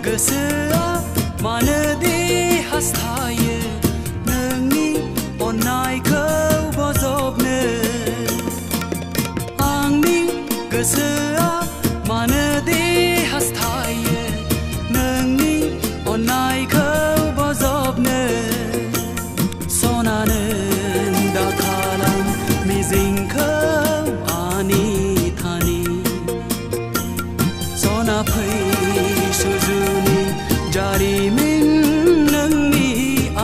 गोसोआ मानोदि हास्थायो नोंनि अननायखौ बजबनो आंनि गोसोआ मानोदि हास्थायो नोंनि अननायखौ बजबनो सनानो दाखालाम मिजिंखौ आनि थानि सना फै सुजुनि जारिमिन नोंनि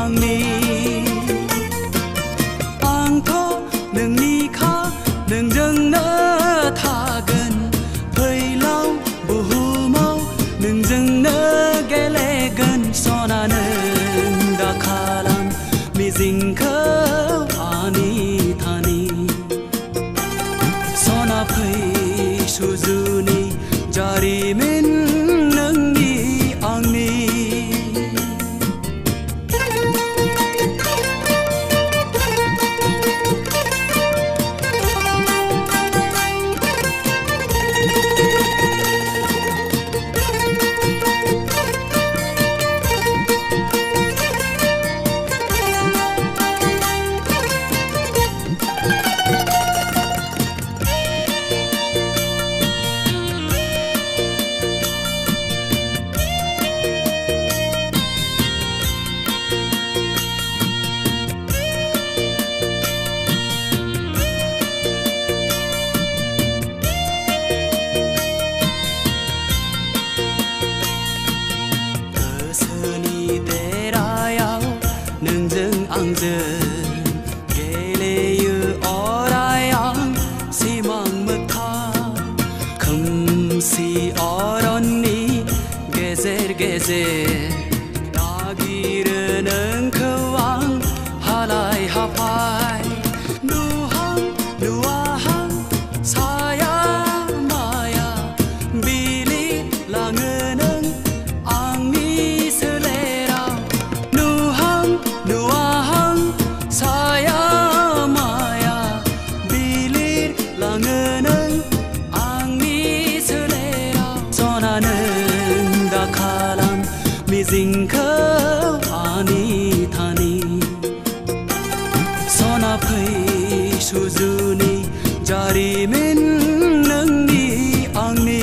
आंनि आंथ' नोंनिखा नोंजोंनो थागोन फैलाव बुहुमाव नोंजोंनो गेलेगोन सना नों दाखालाम मिजिंखौ आनि थानि सना फै सुजुनि जारिमिन नोंनि आंनि आंजों गेलेयो अराय आं सिमां मोगथां खोमसि अरननि गेजेर गेजेर नागिरो नोंखौ आं हालाय हाफाय नुहां नुवाहां साया माया बिलिरलाङो नों आंनि सोलेराव नुहां नुवाहां साया माया बिलिरलाङो नों आंनि सोलेराव सना नों दाखालाम मिजिंखौ आनि थानि सना फै सुजुनि जारिमिन नोंनि आंनि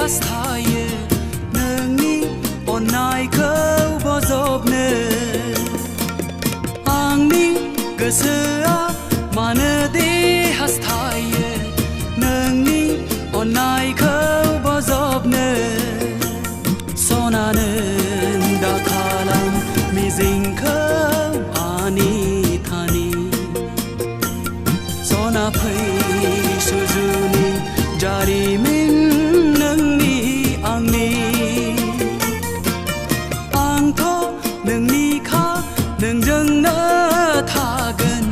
हास्थायो नोंनि अननायखौ बजबनो आंनि गोसोआ मानो दे हास्थायो नोंनि अननायखौ बजबनो सना नों दा खालाम मिजिंखौ आनि थानि सना फै सुजुनि जारिमिन नोंनि आंनि आंथ' नोंनिखा नोंजोंनो थागोन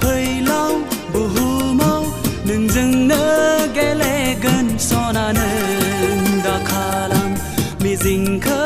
फैलाव बुहुमाव नोंजोंनो गेलेगोन सना नों दा खालाम मिजिंखौ